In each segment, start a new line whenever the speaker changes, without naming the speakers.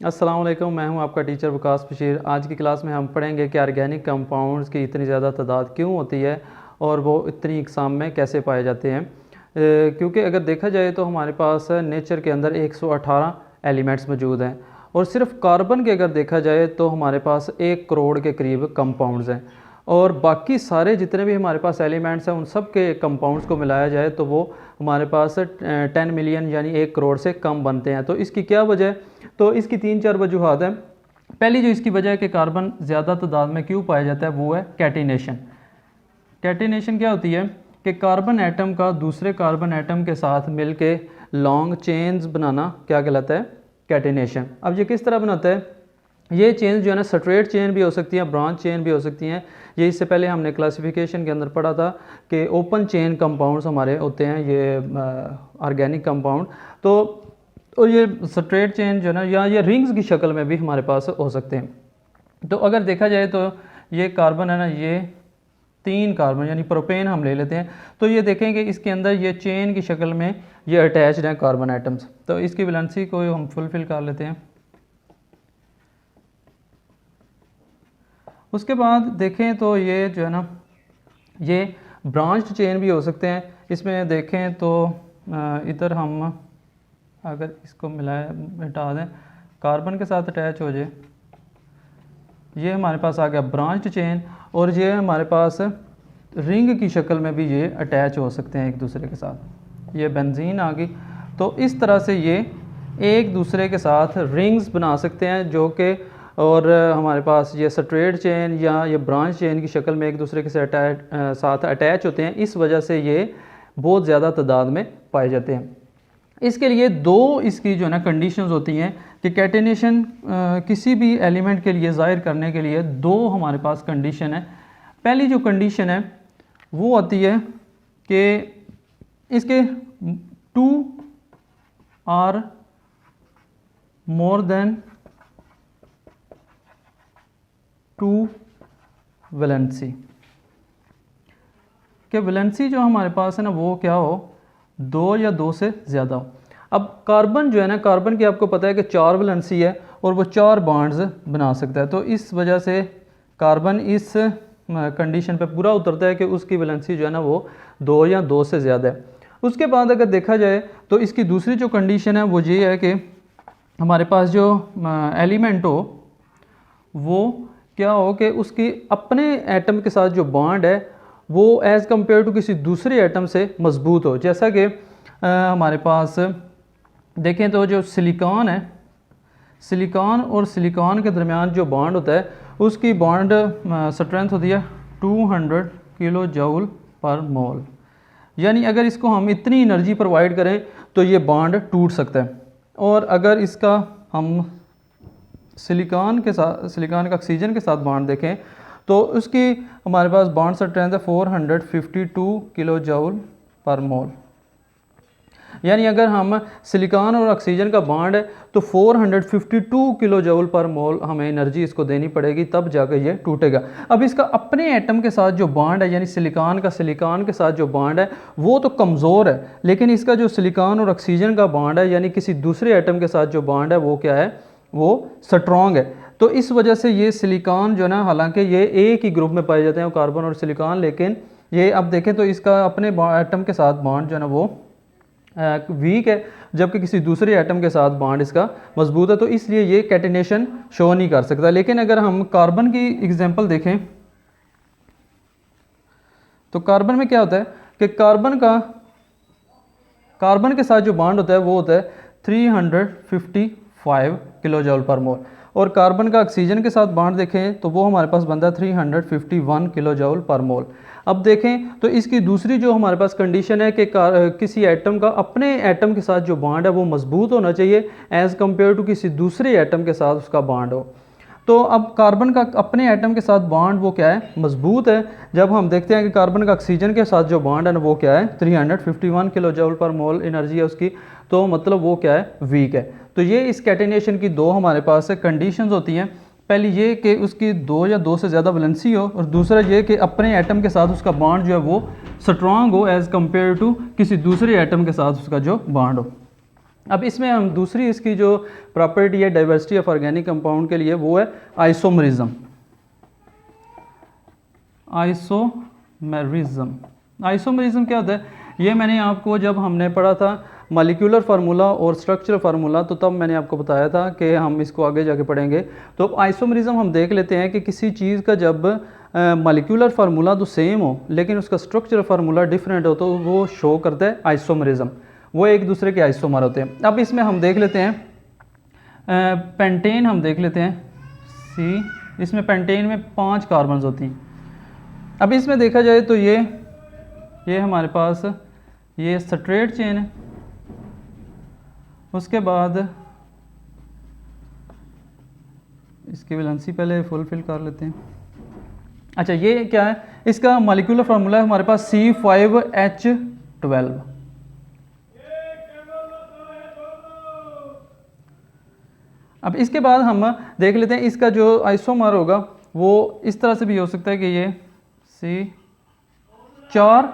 अस्सलाम वालेकुम, मैं हूं आपका टीचर वकास बशीर। आज की क्लास में हम पढ़ेंगे कि ऑर्गेनिक कंपाउंड्स की इतनी ज़्यादा तादाद क्यों होती है और वो इतनी इकसाम में कैसे पाए जाते हैं। क्योंकि अगर देखा जाए तो हमारे पास नेचर के अंदर 118 एलिमेंट्स मौजूद हैं और सिर्फ कार्बन के अगर देखा जाए तो हमारे पास 1 करोड़ के करीब कंपाउंड्स हैं और बाकी सारे जितने भी हमारे पास एलिमेंट्स हैं उन सब के कंपाउंड्स को मिलाया जाए तो वो हमारे पास 10 मिलियन यानी 1 करोड़ से कम बनते हैं। तो इसकी क्या वजह है? तो इसकी 3-4 वजूहत हैं। पहली जो इसकी वजह है कि कार्बन ज़्यादा तादाद में क्यों पाया जाता है वो है कैटिनेशन। कैटिनेशन क्या होती है कि कार्बन एटम का दूसरे कार्बन एटम के साथ मिलके लॉन्ग चेन्स बनाना क्या कहलाता है? कैटिनेशन। अब ये किस तरह बनाता है? ये चेन जो है ना स्ट्रेट चेन भी हो सकती हैं, ब्रांच चेन भी हो सकती हैं। ये इससे पहले हमने क्लासिफिकेशन के अंदर पढ़ा था कि ओपन चेन कंपाउंड्स हमारे होते हैं ये ऑर्गेनिक कंपाउंड। तो और ये स्ट्रेट चेन जो है ना या ये रिंग्स की शक्ल में भी हमारे पास हो सकते हैं। तो अगर देखा जाए तो ये कार्बन है ना, ये 3 कार्बन यानी प्रोपेन हम ले लेते हैं तो ये देखेंगे इसके अंदर ये चेन की शक्ल में ये अटैच्ड हैं कार्बन एटम्स। तो इसकी वैलेंसी को हम फुलफिल कर लेते हैं। उसके बाद देखें तो ये जो है ना ये ब्रांच्ड चेन भी हो सकते हैं। इसमें देखें तो इधर हम अगर इसको मिलाए हटा दें कार्बन के साथ अटैच हो जाए, ये हमारे पास आ गया ब्रांच्ड चेन और ये हमारे पास रिंग की शक्ल में भी ये अटैच हो सकते हैं एक दूसरे के साथ। ये बेंजीन आ गई। तो इस तरह से ये एक दूसरे के साथ रिंग्स बना सकते हैं जो कि और हमारे पास ये स्ट्रेट चेन या ये ब्रांच चेन की शक्ल में एक दूसरे के साथ अटैच होते हैं। इस वजह से ये बहुत ज़्यादा तादाद में पाए जाते हैं। इसके लिए 2 इसकी जो है ना कंडीशंस होती हैं कि कैटिनेशन किसी भी एलिमेंट के लिए ज़ाहिर करने के लिए 2 हमारे पास कंडीशन है। पहली जो कंडीशन है वो आती है कि इसके 2 आर मोर देन 2 वैलेंसी कि वैलेंसी जो हमारे पास है ना वो क्या हो, 2 या 2 से ज़्यादा हो। अब कार्बन जो है ना, कार्बन की आपको पता है कि 4 वैलेंसी है और वो 4 बॉन्ड्स बना सकता है। तो इस वजह से कार्बन इस कंडीशन पे पूरा उतरता है कि उसकी वैलेंसी जो है ना वो 2 या 2 से ज़्यादा है। उसके बाद अगर देखा जाए तो इसकी दूसरी जो कंडीशन है वो ये है कि हमारे पास जो एलिमेंट हो वो क्या हो कि उसकी अपने एटम के साथ जो बॉन्ड है वो एज़ कम्पेयर टू किसी दूसरे एटम से मजबूत हो। जैसा कि हमारे पास देखें तो जो सिलिकॉन है, सिलिकॉन और सिलिकॉन के दरमियान जो बॉन्ड होता है उसकी बॉन्ड स्ट्रेंथ होती है 200 किलो जूल पर मोल। यानी अगर इसको हम इतनी एनर्जी प्रोवाइड करें तो ये बॉन्ड टूट सकता है। और अगर इसका हम सिलिकॉन का ऑक्सीजन के साथ बॉन्ड देखें तो उसकी हमारे पास बॉन्ड स्ट्रेंथ है 452 किलो जूल पर मोल। यानी अगर हम सिलिकॉन और ऑक्सीजन का बॉन्ड है तो 452 किलो जूल पर मोल हमें एनर्जी इसको देनी पड़ेगी, तब जाकर ये टूटेगा। अब इसका अपने एटम के साथ जो बॉन्ड है यानी सिलिकॉन के साथ जो बॉन्ड है वो तो कमज़ोर है, लेकिन इसका जो सिलिकॉन और ऑक्सीजन का बॉन्ड है यानी किसी दूसरे एटम के साथ जो बॉन्ड है वो क्या है, वो स्ट्रॉन्ग है। तो इस वजह से ये सिलिकॉन जो है ना, हालांकि ये एक ही ग्रुप में पाए जाते हैं कार्बन और सिलिकॉन, लेकिन ये अब देखें तो इसका अपने एटम के साथ बॉन्ड जो है ना वो वीक है, जबकि किसी दूसरे एटम के साथ बॉन्ड इसका मजबूत है। तो इसलिए ये कैटिनेशन शो नहीं कर सकता। लेकिन अगर हम कार्बन की एग्जांपल देखें तो कार्बन में क्या होता है कि कार्बन के साथ जो बॉन्ड होता है वो होता है 355 किलो जूल पर मोल और कार्बन का ऑक्सीजन के साथ बॉन्ड देखें तो वो हमारे पास बनता है 351 किलो जूल पर मोल। अब देखें तो इसकी दूसरी जो हमारे पास कंडीशन है कि किसी एटम का अपने एटम के साथ जो बॉन्ड है वो मजबूत होना चाहिए एज़ कम्पेयर टू किसी दूसरे एटम के साथ उसका बॉन्ड हो। तो अब कार्बन का अपने एटम के साथ बॉन्ड वो क्या है, मजबूत है। जब हम देखते हैं कि कार्बन का ऑक्सीजन के साथ जो बॉन्ड है ना वो क्या है, 351 किलो जूल पर मोल एनर्जी है उसकी, तो मतलब वो क्या है, वीक है। तो ये इस कैटिनेशन की 2 हमारे पास कंडीशंस होती हैं। पहली ये कि उसकी 2 या 2 से ज़्यादा वैलेंसी हो और दूसरा ये कि अपने एटम के साथ उसका बॉन्ड जो है वो स्ट्रॉन्ग हो एज़ कम्पेयर टू किसी दूसरे एटम के साथ उसका जो बॉन्ड हो। अब इसमें हम दूसरी इसकी जो प्रॉपर्टी है डाइवर्सिटी ऑफ ऑर्गेनिक कंपाउंड के लिए वो है आइसोमरिज्म। आइसोमरिज्म क्या होता है, ये मैंने आपको जब हमने पढ़ा था मॉलिक्यूलर फार्मूला और स्ट्रक्चरल फार्मूला, तो तब मैंने आपको बताया था कि हम इसको आगे जाके पढ़ेंगे। तो आइसोमरिज्म हम देख लेते हैं कि किसी चीज़ का जब मॉलिक्यूलर फार्मूला तो सेम हो लेकिन उसका स्ट्रक्चरल फार्मूला डिफरेंट हो तो वो शो करता है आइसोमरिज्म, वो एक दूसरे के आइसोमर होते हैं। अब इसमें हम देख लेते हैं पेंटेन, हम देख लेते हैं सी, इसमें पेंटेन में 5 कार्बन्स होती हैं। अब इसमें देखा जाए तो ये हमारे पास ये स्ट्रेट चेन है, उसके बाद इसकी वैलेंसी पहले फुलफिल कर लेते हैं। अच्छा ये क्या है, इसका मॉलिक्यूलर फार्मूला है हमारे पास C5H12। अब इसके बाद हम देख लेते हैं इसका जो आइसोमर होगा वो इस तरह से भी हो सकता है कि ये C4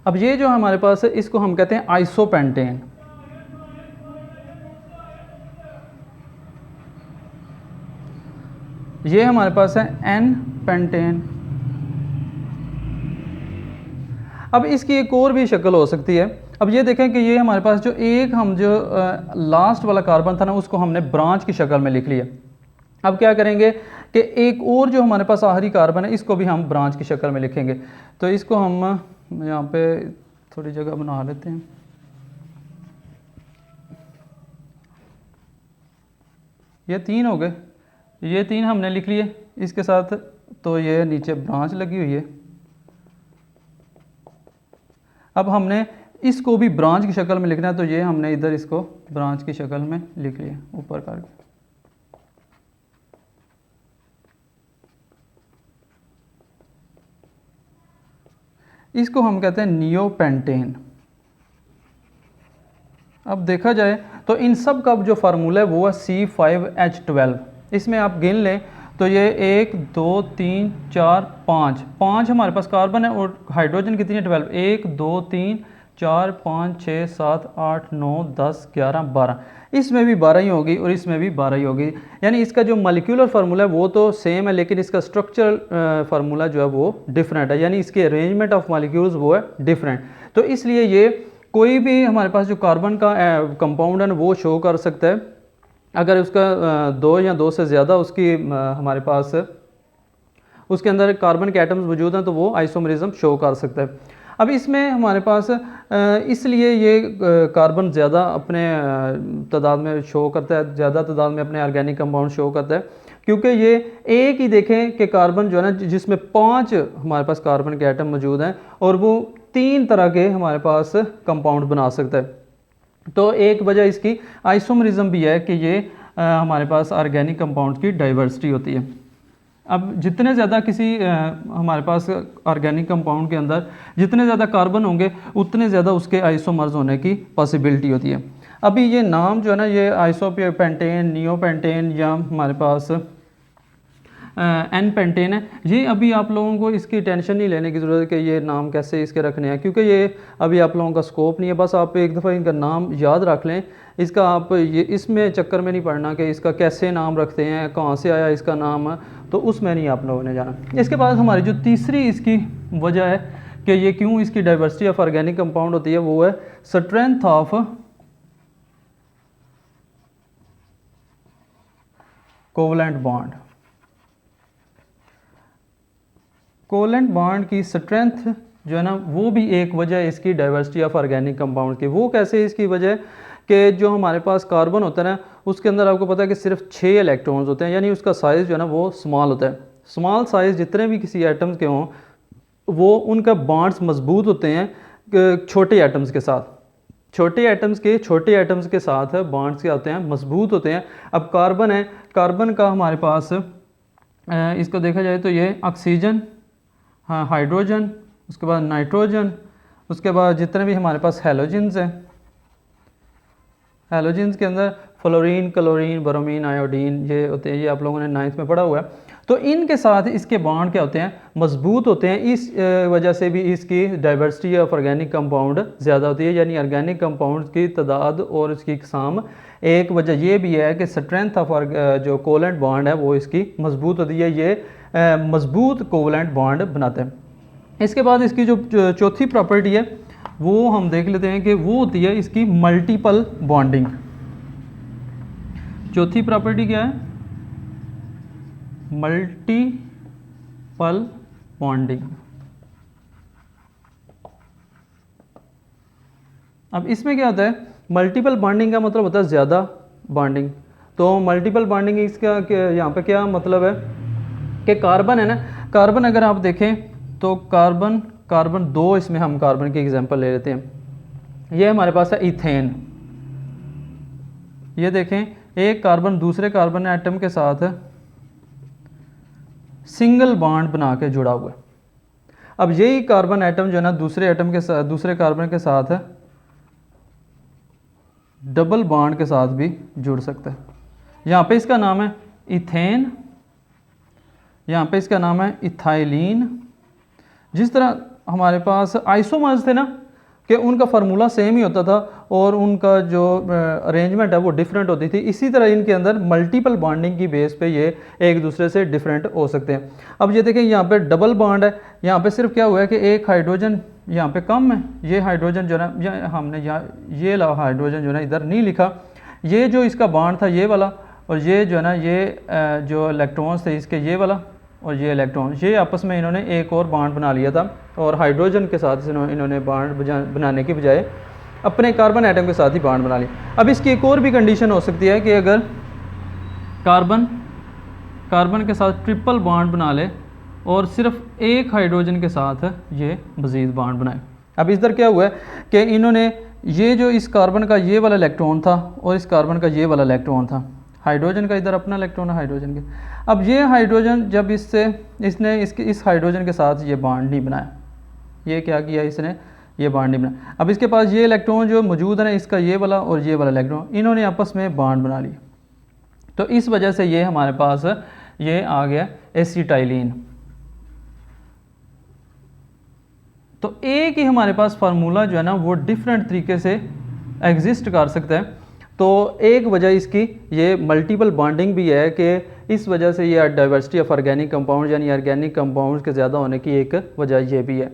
अब ये जो हमारे पास है इसको हम कहते हैं आइसोपेंटेन। ये हमारे पास है एन पेंटेन। अब इसकी एक और भी शक्ल हो सकती है। अब ये देखें कि ये हमारे पास जो एक हम जो लास्ट वाला कार्बन था ना उसको हमने ब्रांच की शक्ल में लिख लिया। अब क्या करेंगे कि एक और जो हमारे पास आखिरी कार्बन है इसको भी हम ब्रांच की शक्ल में लिखेंगे। तो इसको हम यहाँ पे थोड़ी जगह बना लेते हैं। ये 3 हो गए, ये 3 हमने लिख लिए इसके साथ, तो ये नीचे ब्रांच लगी हुई है। अब हमने इसको भी ब्रांच की शक्ल में लिखना है, तो ये हमने इधर इसको ब्रांच की शक्ल में लिख लिया ऊपर करके। इसको हम कहते हैं नियोपेंटेन। अब देखा जाए तो इन सब का जो फार्मूला है वो है C5H12। इसमें आप गिन लें तो ये 1 2 3 4 5 हमारे पास कार्बन है और हाइड्रोजन कितनी है 12। 1 2 3 4 5 6 7 8 9 10 11 12, इसमें भी 12 ही होगी और इसमें भी 12 ही होगी। यानी इसका जो मॉलिक्यूलर फार्मूला है वो तो सेम है लेकिन इसका स्ट्रक्चरल फार्मूला जो है वो डिफरेंट है, यानी इसके अरेंजमेंट ऑफ मॉलिक्यूल्स वो है डिफरेंट। तो इसलिए ये कोई भी हमारे पास जो कार्बन का कंपाउंड है वो शो कर सकता है। अगर उसका 2 या 2 से ज़्यादा उसकी हमारे पास उसके अंदर कार्बन के एटम्स मौजूद हैं तो वो आइसोमरिज्म शो कर सकता है। अब इसमें हमारे पास इसलिए ये कार्बन ज़्यादा अपने तादाद में शो करता है, ज़्यादा तादाद में अपने ऑर्गेनिक कंपाउंड शो करता है, क्योंकि ये एक ही देखें कि कार्बन जो है ना जिसमें 5 हमारे पास कार्बन के एटम मौजूद हैं और वो 3 तरह के हमारे पास कंपाउंड बना सकता है। तो एक वजह इसकी आइसोमरिज्म भी है कि ये हमारे पास ऑर्गेनिक कंपाउंड्स की डाइवर्सिटी होती है। अब जितने ज़्यादा किसी हमारे पास ऑर्गेनिक कंपाउंड के अंदर जितने ज़्यादा कार्बन होंगे उतने ज़्यादा उसके आइसोमर्स होने की पॉसिबिलिटी होती है। अभी ये नाम जो है ना ये आइसोपेंटेन, नियोपेंटेन या हमारे पास एन पेंटेन है, ये अभी आप लोगों को इसकी टेंशन नहीं लेने की ज़रूरत है कि ये नाम कैसे इसके रखने हैं, क्योंकि ये अभी आप लोगों का स्कोप नहीं है। बस आप एक दफ़ा इनका नाम याद रख लें, इसका आप ये इसमें चक्कर में नहीं पड़ना कि इसका कैसे नाम रखते हैं, कहाँ से आया इसका नाम, तो उसमें नहीं आप लोगों ने जाना। इसके बाद हमारी जो तीसरी इसकी वजह है कि ये क्यों इसकी डाइवर्सिटी ऑफ ऑर्गेनिक कंपाउंड होती है वो है strength of covalent bond. Covalent bond की स्ट्रेंथ जो है ना वो भी एक वजह है इसकी डाइवर्सिटी ऑफ ऑर्गेनिक कंपाउंड की। वो कैसे इसकी वजह कि जो हमारे पास कार्बन होता है ना उसके अंदर आपको पता है कि सिर्फ 6 इलेक्ट्रॉन्स होते हैं, यानी उसका साइज़ जो है ना वो स्मॉल होता है। स्मॉल साइज़ जितने भी किसी एटम्स के हों वो उनका बॉन्ड्स मजबूत होते हैं छोटे एटम्स के साथ। छोटे एटम्स के साथ बॉन्ड्स क्या होते हैं, मजबूत होते हैं। अब कार्बन है, कार्बन का हमारे पास इसको देखा जाए तो ये ऑक्सीजन, हाइड्रोजन, उसके बाद नाइट्रोजन, उसके बाद जितने भी हमारे पास हैलोजन्स हैं हैलोजेंस के अंदर फ्लोरीन, क्लोरीन, ब्रोमीन, आयोडीन ये होते हैं, ये आप लोगों ने 9th में पढ़ा हुआ है। तो इनके साथ इसके बॉन्ड क्या होते हैं, मजबूत होते हैं। इस वजह से भी इसकी डाइवर्सिटी ऑफ ऑर्गेनिक कंपाउंड ज़्यादा होती है, यानी ऑर्गेनिक कंपाउंड की तादाद और इसकी इकसाम। एक वजह ये भी है कि स्ट्रेंथ ऑफ जो कोवलेंट बॉन्ड है वो इसकी मजबूत होती है, ये मजबूत कोवलेंट बॉन्ड बनाते हैं। इसके बाद इसकी जो चौथी प्रॉपर्टी है वो हम देख लेते हैं कि वो होती है इसकी मल्टीपल बॉन्डिंग। चौथी प्रॉपर्टी क्या है, मल्टीपल बॉन्डिंग। अब इसमें क्या होता है, मल्टीपल बॉन्डिंग का मतलब होता है ज़्यादा बॉन्डिंग। तो मल्टीपल बॉन्डिंग इसका यहाँ पे क्या मतलब है कि कार्बन है ना, कार्बन अगर आप देखें तो कार्बन 2, इसमें हम कार्बन की एग्जांपल ले लेते हैं। ये हमारे पास है इथेन। ये देखें, एक कार्बन दूसरे कार्बन एटम के साथ सिंगल बॉन्ड बना के जुड़ा हुआ है। अब यही कार्बन एटम जो है ना दूसरे एटम के साथ, दूसरे कार्बन के साथ डबल बॉन्ड के साथ भी जुड़ सकता है। यहाँ पे इसका नाम है इथेन, यहाँ पे इसका नाम है इथाइलिन। जिस तरह हमारे पास आइसोमर्स थे ना कि उनका फार्मूला सेम ही होता था और उनका जो अरेंजमेंट है वो डिफरेंट होती थी, इसी तरह इनके अंदर मल्टीपल बॉन्डिंग की बेस पे ये एक दूसरे से डिफरेंट हो सकते हैं। अब ये देखें, यहाँ पे डबल बॉन्ड है, यहाँ पे सिर्फ क्या हुआ है कि एक हाइड्रोजन यहाँ पे कम है। ये हाइड्रोजन जो है ना, हमने यहाँ ये हाइड्रोजन जो है ना इधर नहीं लिखा, ये जो इसका बॉन्ड था ये वाला, और ये जो है ना ये जो इलेक्ट्रॉन्स थे इसके ये वाला और ये इलेक्ट्रॉन, ये आपस में इन्होंने एक और बॉन्ड बना लिया था और हाइड्रोजन के साथ इन्होंने बॉन्ड बनाने की बजाय अपने कार्बन एटम के साथ ही बॉन्ड बना लिया। अब इसकी एक और भी कंडीशन हो सकती है कि अगर कार्बन के साथ ट्रिपल बॉन्ड बना ले और सिर्फ एक हाइड्रोजन के साथ ये मज़ीद बॉन्ड बनाए। अब इधर क्या हुआ है कि इन्होंने ये जो इस कार्बन का ये वाला इलेक्ट्रॉन था और इस कार्बन का ये वाला इलेक्ट्रॉन था, हाइड्रोजन का इधर अपना इलेक्ट्रॉन है हाइड्रोजन के। अब ये हाइड्रोजन जब इसने इस हाइड्रोजन के साथ ये बॉन्ड नहीं बनाया, ये क्या किया इसने, ये बॉन्ड नहीं बनाया। अब इसके पास ये इलेक्ट्रॉन जो मौजूद है ना, इसका ये वाला और ये वाला इलेक्ट्रॉन, इन्होंने आपस में बॉन्ड बना लिया। तो इस वजह से ये हमारे पास ये आ गया एसिटाइलिन। तो एक ही हमारे पास फार्मूला जो है ना वो डिफरेंट तरीके से एग्जिस्ट कर सकता है। तो एक वजह इसकी ये मल्टीपल बॉन्डिंग भी है कि इस वजह से ये डाइवर्सिटी ऑफ ऑर्गेनिक कंपाउंड यानी ऑर्गेनिक कंपाउंड्स के ज़्यादा होने की एक वजह ये भी है।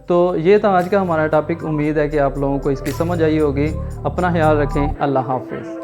तो ये था आज का हमारा टॉपिक। उम्मीद है कि आप लोगों को इसकी समझ आई होगी। अपना ख्याल रखें। अल्लाह हाफ़िज़।